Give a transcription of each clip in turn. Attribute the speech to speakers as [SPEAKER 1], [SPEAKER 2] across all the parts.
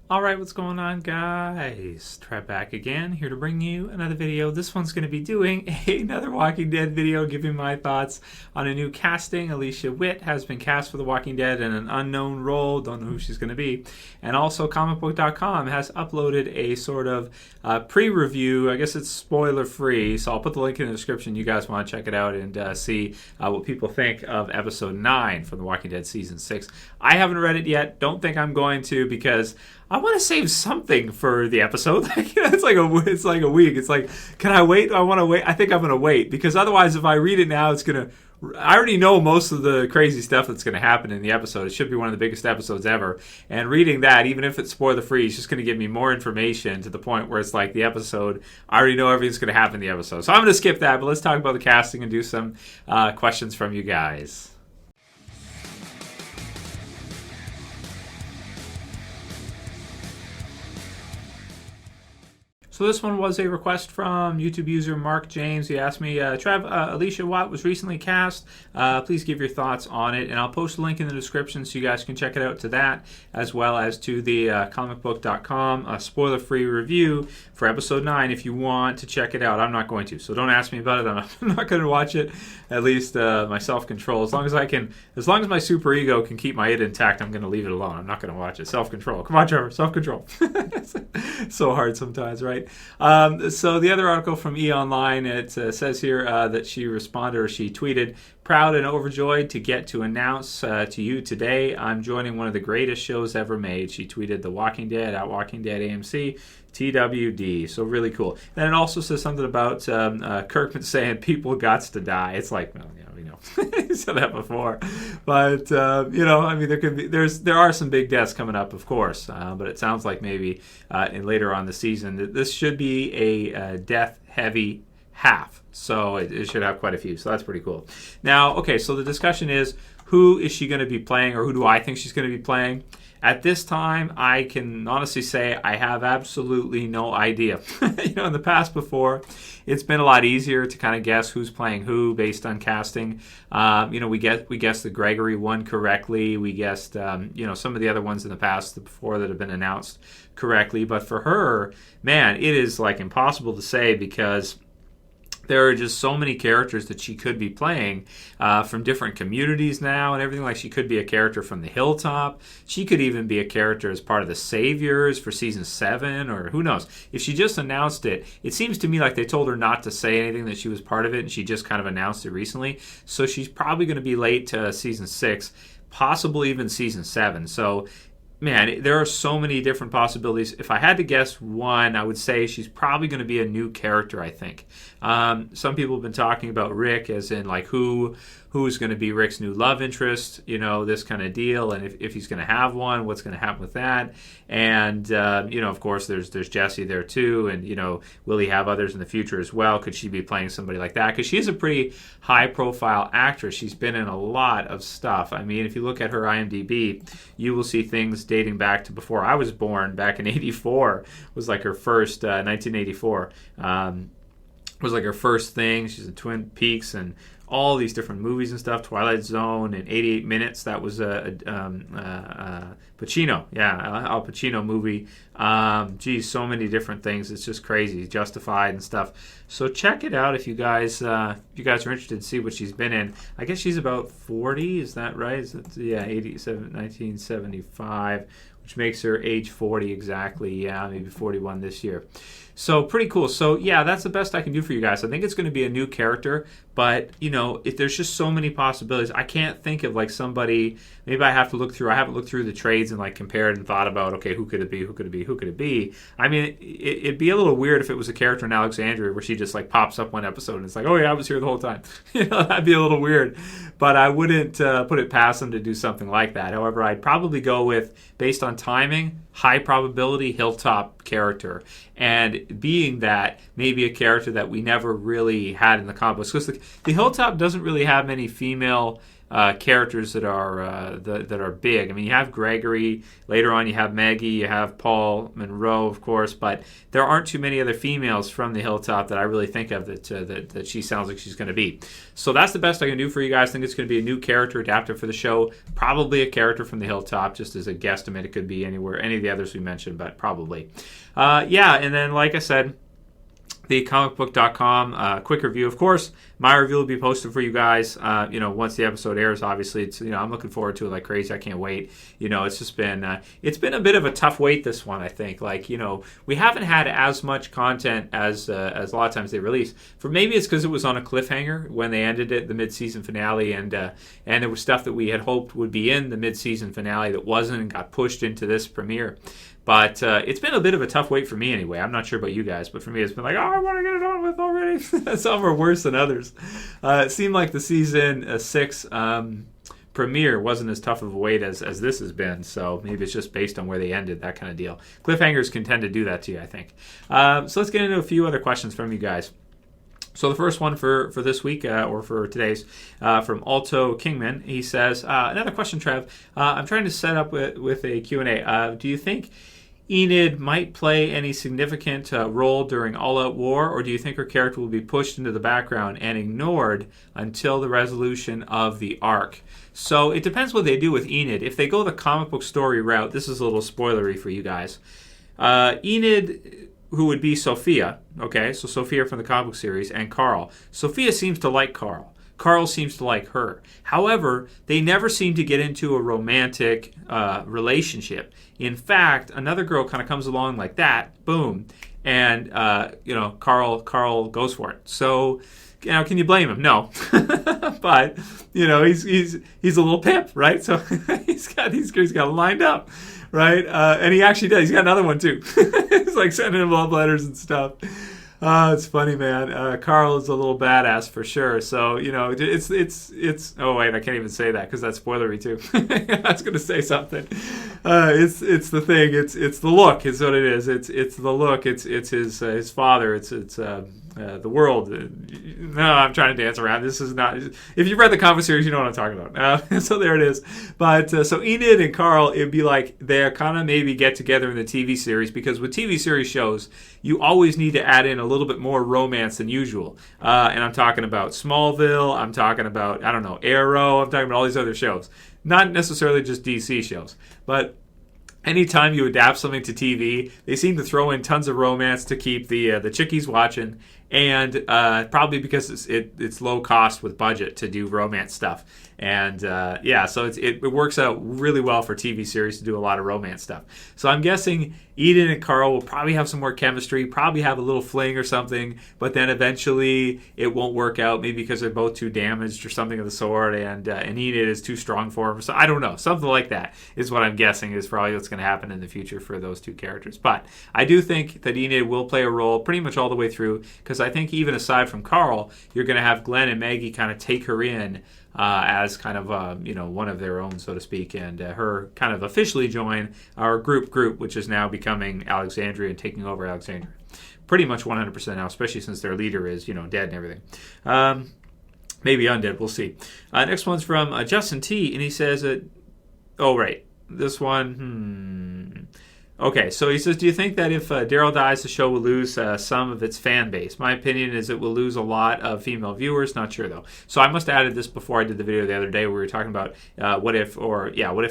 [SPEAKER 1] Alright, what's going on, guys? Trev back again, here to bring you another video. This one's going to be doing another Walking Dead video, giving my thoughts on a new casting. Alicia Witt has been cast for The Walking Dead in an unknown role, don't know who she's going to be. And also, comicbook.com has uploaded a sort of pre-review. I guess it's spoiler-free, so I'll put the link in the description. You guys want to check it out and see what people think of episode 9 from The Walking Dead Season 6. I haven't read it yet, don't think I'm going to, because I want to save something for the episode. It's like a week. It's like, can I wait? I want to wait. I think I'm going to wait, because otherwise, if I read it now, it's going to. I already know most of the crazy stuff that's going to happen in the episode. It should be one of the biggest episodes ever. And reading that, even if it's spoiler free, is just going to give me more information to the point where it's like the episode. I already know everything's going to happen in the episode. So I'm going to skip that. But let's talk about the casting and do some questions from you guys. So this one was a request from YouTube user Marc James. He asked me, Trev, Alicia Witt was recently cast. Please give your thoughts on it. And I'll post a link in the description so you guys can check it out to that, as well as to the comicbook.com spoiler-free review for episode 9 if you want to check it out. I'm not going to, so don't ask me about it. I'm not going to watch it. At least my self-control. As long as my super ego can keep my id intact, I'm going to leave it alone. I'm not going to watch it. Self-control. Come on, Trevor. Self-control. So hard sometimes, right? So the other article from E! Online, it says here that she responded, or she tweeted, "Proud and overjoyed to get to announce to you today I'm joining one of the greatest shows ever made." She tweeted The Walking Dead at Walking Dead AMC, TWD. So really cool. Then it also says something about Kirkman saying people gots to die. It's like, well, yeah, we know. He said that before. But, I mean, there are some big deaths coming up, of course. But it sounds like maybe later on the season, this should be a death-heavy half. So it should have quite a few. So that's pretty cool. Now, okay, so the discussion is, who is she going to be playing, or who do I think she's going to be playing? At this time, I can honestly say I have absolutely no idea. In the past before, it's been a lot easier to kind of guess who's playing who based on casting. We guessed the Gregory one correctly. We guessed, some of the other ones in the past before that have been announced correctly. But for her, man, it is like impossible to say, because there are just so many characters that she could be playing from different communities now and everything. Like, she could be a character from the Hilltop. She could even be a character as part of the Saviors for season 7, or who knows. If she just announced it, it seems to me like they told her not to say anything that she was part of it, and she just kind of announced it recently. So she's probably going to be late to season 6, possibly even season 7. So, man, there are so many different possibilities. If I had to guess one, I would say she's probably going to be a new character, I think. Some people have been talking about Rick, as in, like, who's going to be Rick's new love interest, this kind of deal. And if he's going to have one, what's going to happen with that? And, of course, there's Jesse there, too. And, will he have others in the future as well? Could she be playing somebody like that? Because she's a pretty high-profile actress. She's been in a lot of stuff. I mean, if you look at her IMDb, you will see things dating back to before I was born, back in 84, was like her first, 1984, was like her first thing. She's in Twin Peaks and all these different movies and stuff. Twilight Zone and 88 Minutes. That was Pacino. Yeah, Al Pacino movie. So many different things. It's just crazy. Justified and stuff. So check it out if you guys are interested to see what she's been in. I guess she's about 40. Is that right? 1975, which makes her age 40 exactly. Yeah, maybe 41 this year. So pretty cool. So yeah, that's the best I can do for you guys. I think it's going to be a new character, but if there's just so many possibilities. I can't think of like somebody. Maybe I have to look through. I haven't looked through the trades and like compared and thought about, okay, who could it be? Who could it be? Who could it be? I mean, it'd be a little weird if it was a character in Alexandria where she just like pops up one episode and it's like, oh yeah, I was here the whole time. That'd be a little weird. But I wouldn't put it past them to do something like that. However, I'd probably go with, based on timing, high probability Hilltop character. And being that, maybe a character that we never really had in the comic books. Because the Hilltop doesn't really have many female characters that are big. I mean, you have Gregory. Later on, you have Maggie. You have Paul Monroe, of course. But there aren't too many other females from the Hilltop that I really think of that she sounds like she's going to be. So that's the best I can do for you guys. I think it's going to be a new character adapted for the show. Probably a character from the Hilltop, just as a guesstimate. It could be anywhere, any of the others we mentioned, but probably. And then, like I said, thecomicbook.com, quick review. Of course, my review will be posted for you guys, once the episode airs. Obviously, it's, I'm looking forward to it like crazy. I can't wait. It's just been, it's been a bit of a tough wait, this one, I think. We haven't had as much content as a lot of times they release. For maybe it's because it was on a cliffhanger when they ended it, the mid-season finale, and there was stuff that we had hoped would be in the mid-season finale that wasn't and got pushed into this premiere. But it's been a bit of a tough wait for me anyway. I'm not sure about you guys, but for me it's been like, I want to get it on with already. Some are worse than others. It seemed like the season 6 premiere wasn't as tough of a wait as this has been. So maybe it's just based on where they ended, that kind of deal. Cliffhangers can tend to do that to you, I think. So let's get into a few other questions from you guys. So the first one for this week, or for today's, from altokingman, he says, another question, Trev. I'm trying to set up with a Q&A. Do you think Enid might play any significant role during All Out War, or do you think her character will be pushed into the background and ignored until the resolution of the arc? So it depends what they do with Enid. If they go the comic book story route, this is a little spoilery for you guys. Enid, who would be Sophia, okay, so Sophia from the comic book series, and Carl. Sophia seems to like Carl. Carl seems to like her. However, they never seem to get into a romantic relationship. In fact, another girl kind of comes along like that, boom, and Carl goes for it. So, can you blame him? No, but he's a little pimp, right? So he's got it lined up, right? And he actually does. He's got another one too. He's like sending him love letters and stuff. It's funny, man. Carl is a little badass for sure. So it's. Oh wait, I can't even say that because that's spoilery too. I was gonna say something. It's the thing. It's the look. Is what it is. It's the look. It's his father. It's the world. No, I'm trying to dance around. This is not. If you've read the comic series, you know what I'm talking about. So there it is. But so Enid and Carl, it'd be like they kind of maybe get together in the TV series, because with TV series shows, you always need to add in a little bit more romance than usual. And I'm talking about Smallville. I'm talking about, Arrow. I'm talking about all these other shows. Not necessarily just DC shows. But anytime you adapt something to TV, they seem to throw in tons of romance to keep the chickies watching. And probably because it's low cost with budget to do romance stuff. And so it works out really well for TV series to do a lot of romance stuff. So I'm guessing Enid and Carl will probably have some more chemistry, probably have a little fling or something, but then eventually it won't work out, maybe because they're both too damaged or something of the sort, and Enid is too strong for him. So I don't know. Something like that is what I'm guessing is probably what's going to happen in the future for those two characters. But I do think that Enid will play a role pretty much all the way through, because I think even aside from Carl, you're going to have Glenn and Maggie kind of take her in as kind of one of their own, so to speak, and her kind of officially join our group, which is now becoming Alexandria and taking over Alexandria. Pretty much 100% now, especially since their leader is dead and everything. Maybe undead, we'll see. Next one's from Justin T, and he says, this one, Okay, so he says, do you think that if Daryl dies, the show will lose some of its fan base? My opinion is it will lose a lot of female viewers. Not sure, though. So I must have added this before I did the video the other day where we were talking about what if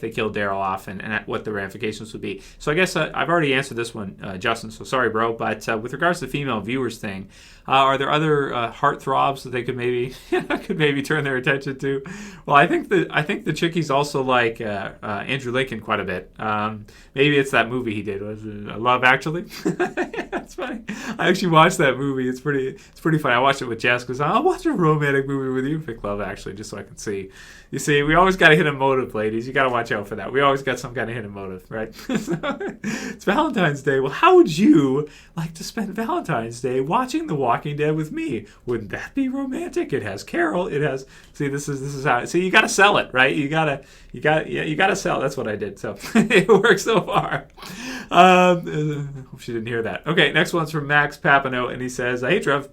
[SPEAKER 1] they killed Daryl off and what the ramifications would be. So I guess I've already answered this one, Justin, so sorry, bro. But with regards to the female viewers thing, are there other heartthrobs that they could maybe turn their attention to? Well, I think the chickies also like Andrew Lincoln quite a bit. Maybe it's that movie he did. Was it Love Actually? That's funny. I actually watched that movie. It's pretty funny. I watched it with Jess because I'll watch a romantic movie with you. Pick Love Actually, just so I can see. You see, we always got a hidden motive, ladies. You got to watch out for that. We always got some kind of hidden motive, right? It's Valentine's Day. Well, how would you like to spend Valentine's Day watching The Walking Dead with me? Wouldn't that be romantic? It has Carol. It has. See, this is how. See, you got to sell it, right? You got to sell. That's what I did. So it works so far. Hope she didn't hear that. Okay, next one's from Max Papineau, and he says, "Hey, Trev.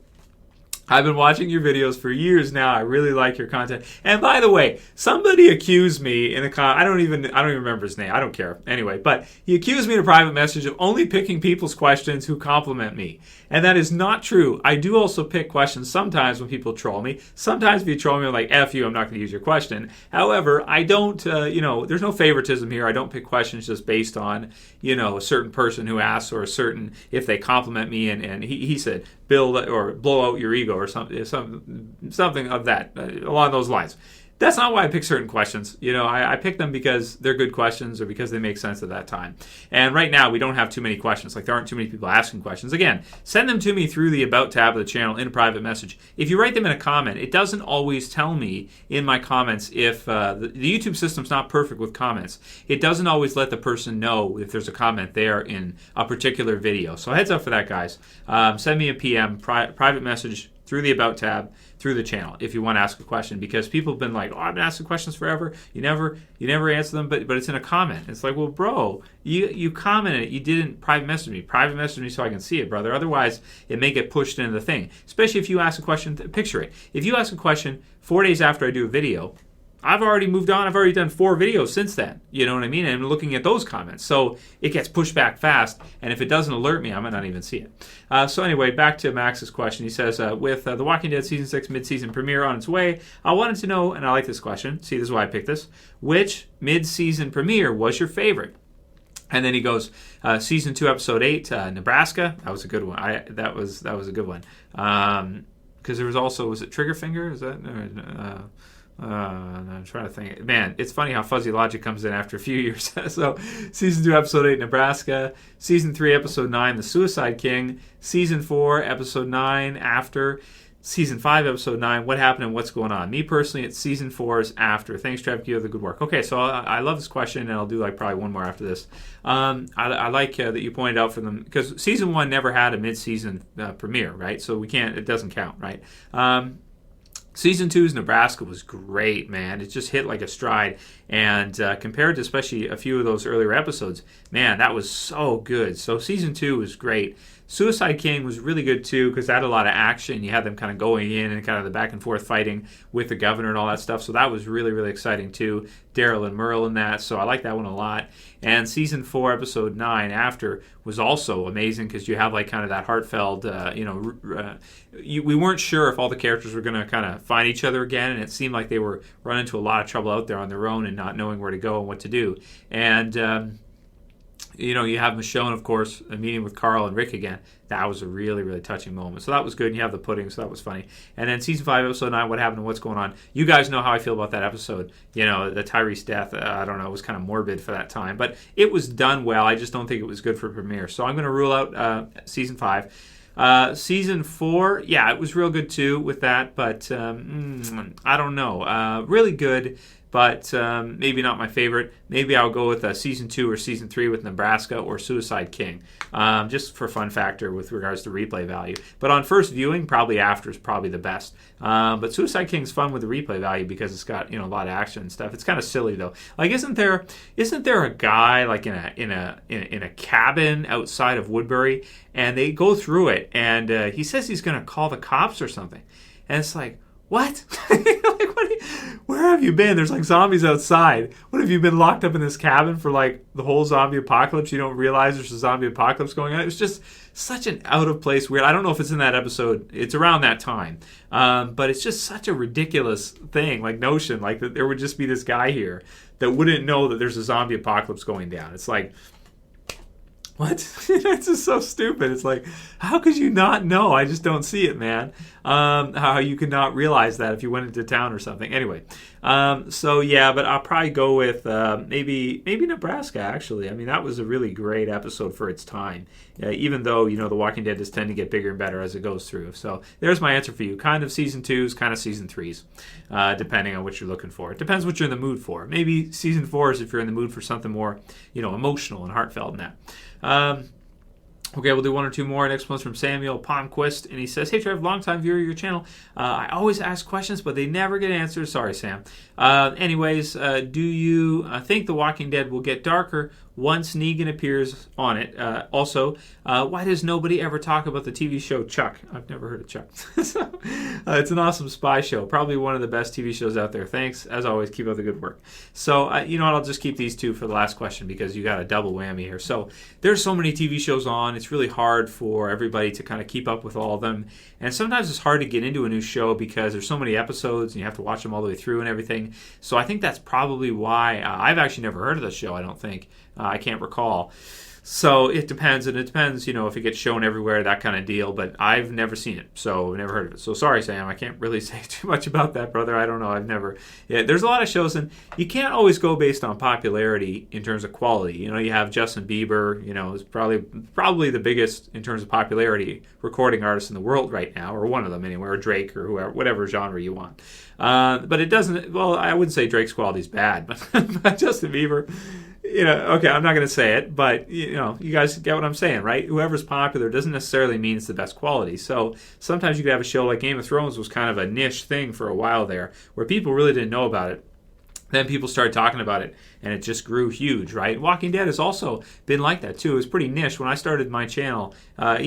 [SPEAKER 1] I've been watching your videos for years now. I really like your content. And by the way, somebody accused me in a I don't even remember his name. I don't care. Anyway, but he accused me in a private message of only picking people's questions who compliment me. And that is not true. I do also pick questions sometimes when people troll me. Sometimes if you troll me, I'm like, F you, I'm not going to use your question. However, I don't, there's no favoritism here. I don't pick questions just based on, a certain person who asks or a certain, if they compliment me and he said, build or blow out your ego or something of that, along those lines. That's not why I pick certain questions. I pick them because they're good questions or because they make sense at that time. And right now, we don't have too many questions. Like, there aren't too many people asking questions. Again, send them to me through the About tab of the channel in a private message. If you write them in a comment, it doesn't always tell me in my comments if the YouTube system's not perfect with comments. It doesn't always let the person know if there's a comment there in a particular video. So heads up for that, guys. Send me a PM, private message, through the About tab, through the channel, if you want to ask a question, because people have been like, I've been asking questions forever. You never answer them, but it's in a comment. It's like, well, bro, you commented, you didn't private message me. Private message me so I can see it, brother. Otherwise, it may get pushed into the thing. Especially if you ask a question, picture it. If you ask a question 4 days after I do a video, I've already moved on. I've already done 4 videos since then. You know what I mean? And I'm looking at those comments. So it gets pushed back fast. And if it doesn't alert me, I might not even see it. So anyway, back to Max's question. He says, with The Walking Dead Season 6 mid-season premiere on its way, I wanted to know, and I like this question. See, this is why I picked this. Which mid-season premiere was your favorite? And then he goes, Season 2, Episode 8, Nebraska. That was a good one. That was a good one. Because there was also, was it Triggerfinger? Is that... I'm trying to think. Man, it's funny how fuzzy logic comes in after a few years. So, Season 2, Episode 8, Nebraska. Season 3, Episode 9, The Suicide King. Season 4, Episode 9, After. Season 5, Episode 9, What Happened and What's Going On. Me personally, it's Season 4's After. Thanks, Trev. Keep up the good work. Okay, so I love this question, and I'll do probably one more after this. I like that you pointed out for them, because Season 1 never had a mid-season premiere, right? So it doesn't count, right? Season 2's Nebraska was great, man. It just hit like a stride. And compared to especially a few of those earlier episodes, man, that was so good. So Season 2 was great. Suicide King was really good, too, because that had a lot of action. You had them kind of going in and kind of the back and forth fighting with the governor and all that stuff. So that was really, really exciting, too. Daryl and Merle in that. So I like that one a lot. And Season 4, Episode 9, After, was also amazing because you have like kind of that heartfelt, we weren't sure if all the characters were going to kind of find each other again. And it seemed like they were running into a lot of trouble out there on their own and not knowing where to go and what to do. And... you have Michonne, of course, a meeting with Carl and Rick again. That was a really, really touching moment. So that was good. And you have the pudding, so that was funny. And then Season 5, Episode 9, What Happened and What's Going On. You guys know how I feel about that episode. The Tyrese death, I don't know, it was kind of morbid for that time. But it was done well. I just don't think it was good for premiere. So I'm going to rule out Season 5. Season 4, yeah, it was real good, too, with that. But I don't know. Really good. But maybe not my favorite. Maybe I'll go with Season 2 or Season 3 with Nebraska or Suicide King, just for fun factor with regards to replay value. But on first viewing, probably After is probably the best. But Suicide King's fun with the replay value because it's got a lot of action and stuff. It's kind of silly though. Like, isn't there a guy like in a cabin outside of Woodbury, and they go through it, and he says he's going to call the cops or something, and it's like, what? Where have you been? There's like zombies outside. What, have you been locked up in this cabin for like the whole zombie apocalypse? You don't realize there's a zombie apocalypse going on? It was just such an out of place weird. I don't know if it's in that episode. It's around that time. But it's just such a ridiculous thing, like notion, like that there would just be this guy here that wouldn't know that there's a zombie apocalypse going down. It's like, what? It's just so stupid. It's like, how could you not know? I just don't see it, man. How you could not realize that if you went into town or something. Anyway, so yeah, but I'll probably go with maybe Nebraska, actually. I mean, that was a really great episode for its time, even though, The Walking Dead does tend to get bigger and better as it goes through. So there's my answer for you. Kind of Season 2s, kind of Season 3s, depending on what you're looking for. It depends what you're in the mood for. Maybe Season 4s if you're in the mood for something more, emotional and heartfelt and that. Okay, we'll do one or two more. Next one's from Samuel Palmquist, and he says, "Hey Trev, longtime viewer of your channel. I always ask questions, but they never get answered. Sorry, Sam. Anyways, do you think The Walking Dead will get darker once Negan appears on it. Also, why does nobody ever talk about the TV show Chuck? I've never heard of Chuck. So, it's an awesome spy show. Probably one of the best TV shows out there. Thanks, as always. Keep up the good work. So, you know what? I'll just keep these two for the last question because you got a double whammy here. So, there's so many TV shows on. It's really hard for everybody to kind of keep up with all of them. And sometimes it's hard to get into a new show because there's so many episodes and you have to watch them all the way through and everything. So I think that's probably why I've actually never heard of the show, I don't think. I can't recall. So it depends, and it depends, you know, if it gets shown everywhere, that kind of deal. But I've never seen it, so never heard of it. So sorry, Sam, I can't really say too much about that, brother. I don't know. I've never. Yeah, there's a lot of shows, and you can't always go based on popularity in terms of quality. You know, you have Justin Bieber, you know, is probably the biggest in terms of popularity recording artist in the world right now, or one of them anyway, or Drake, or whoever, whatever genre you want. But it doesn't. Well, I wouldn't say Drake's quality is bad, but Justin Bieber. You know, okay, I'm not going to say it, but, you know, you guys get what I'm saying, right? Whoever's popular doesn't necessarily mean it's the best quality. So sometimes you could have a show like Game of Thrones was kind of a niche thing for a while there where people really didn't know about it. Then people started talking about it, and it just grew huge, right? Walking Dead has also been like that, too. It was pretty niche. When I started my channel, I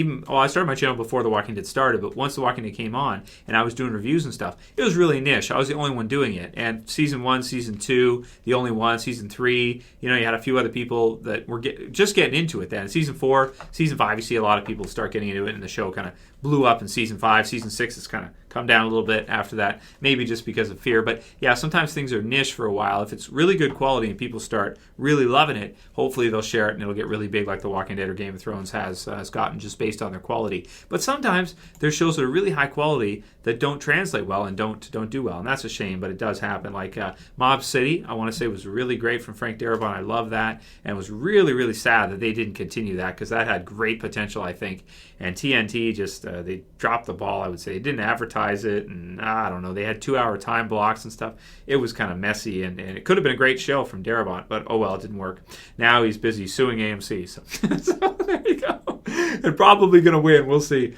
[SPEAKER 1] started my channel before The Walking Dead started, but once The Walking Dead came on, and I was doing reviews and stuff, it was really niche. I was the only one doing it. And Season 1, Season 2, the only one. Season 3, you know, you had a few other people that were just getting into it then. Season 4, Season 5, you see a lot of people start getting into it, and the show kind of blew up in Season 5. Season 6 has kind of come down a little bit after that, maybe just because of fear. But yeah, sometimes things are niche for a while. If it's really good quality and people start really loving it, hopefully they'll share it and it'll get really big like The Walking Dead or Game of Thrones has gotten just based on their quality. But sometimes there's shows that are really high quality that don't translate well and don't do well, and that's a shame, but it does happen. Like Mob City, I want to say was really great from Frank Darabont. I love that, and was really, really sad that they didn't continue that because that had great potential, I think. And TNT just, they dropped the ball, I would say. They didn't advertise it, and I don't know, they had 2-hour time blocks and stuff. It was kind of messy, and it could have been a great show from Darabont, but oh well, it didn't work. Now he's busy suing AMC, so, so there you go. They're probably going to win, we'll see.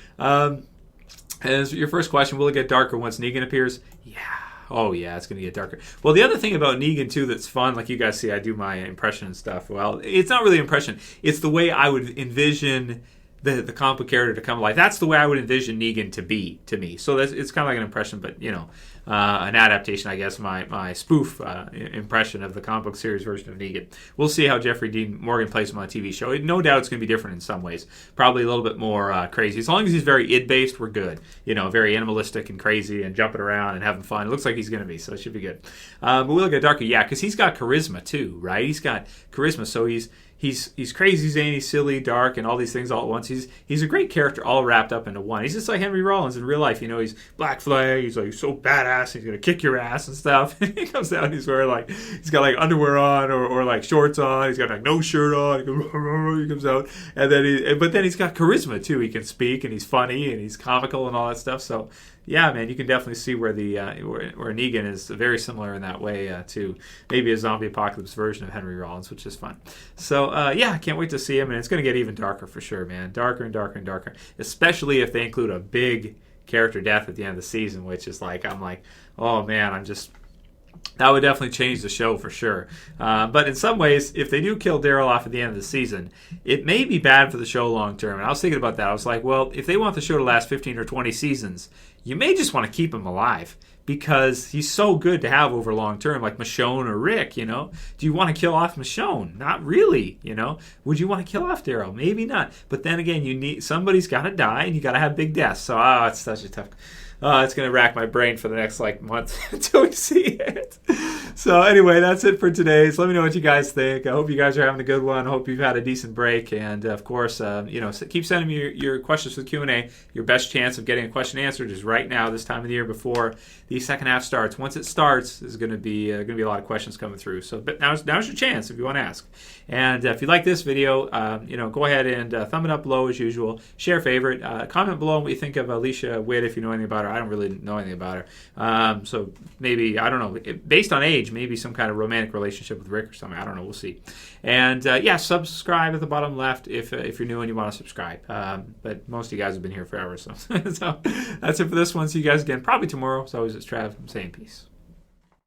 [SPEAKER 1] As your first question, will it get darker once Negan appears? Yeah. Oh, yeah, it's going to get darker. Well, the other thing about Negan, too, that's fun, like you guys see, I do my impression and stuff. Well, it's not really impression. It's the way I would envision the comic book character to come to life. That's the way I would envision Negan to be to me. So it's kind of like an impression, but, you know, an adaptation, I guess, my spoof impression of the comic book series version of Negan. We'll see how Jeffrey Dean Morgan plays him on a TV show. No doubt it's going to be different in some ways. Probably a little bit more crazy. As long as he's very id-based, we're good. You know, very animalistic and crazy and jumping around and having fun. It looks like he's going to be, so it should be good. But we'll get darker, yeah, because he's got charisma, too, right? He's got charisma, so he's crazy, zany, silly, dark, and all these things all at once. He's a great character all wrapped up into one. He's just like Henry Rollins in real life. You know, he's Black Flag. He's like so badass. He's gonna kick your ass and stuff. He comes out. He's wearing like he's got like underwear on or like shorts on. He's got like no shirt on. He comes out, and then he's got charisma too. He can speak and he's funny and he's comical and all that stuff. So. Yeah, man, you can definitely see where the where Negan is very similar in that way to maybe a zombie apocalypse version of Henry Rollins, which is fun. So, yeah, I can't wait to see him, and it's going to get even darker for sure, man. Darker and darker and darker, especially if they include a big character death at the end of the season, which is like, I'm like, oh, man, that would definitely change the show for sure. But in some ways, if they do kill Daryl off at the end of the season, it may be bad for the show long term. And I was thinking about that. I was like, well, if they want the show to last 15 or 20 seasons, you may just want to keep him alive because he's so good to have over long term, like Michonne or Rick, you know. Do you want to kill off Michonne? Not really, you know. Would you want to kill off Daryl? Maybe not. But then again, somebody's got to die, and you got to have big deaths. So, it's such a tough... it's going to rack my brain for the next month until we see it. So anyway, that's it for today. So let me know what you guys think. I hope you guys are having a good one. I hope you've had a decent break. And of course, keep sending me your questions for the Q&A. Your best chance of getting a question answered is right now, this time of the year before the second half starts. Once it starts, there's going to be a lot of questions coming through. So but now's your chance if you want to ask. And if you like this video, go ahead and thumb it up below as usual. Share favorite. Comment below what you think of Alicia Witt if you know anything about her. I don't really know anything about her. So maybe, I don't know, based on age, maybe some kind of romantic relationship with Rick or something. I don't know. We'll see. And subscribe at the bottom left if you're new and you want to subscribe. But most of you guys have been here forever. So, so that's it for this one. See you guys again probably tomorrow. So always it's Trev. I'm saying peace.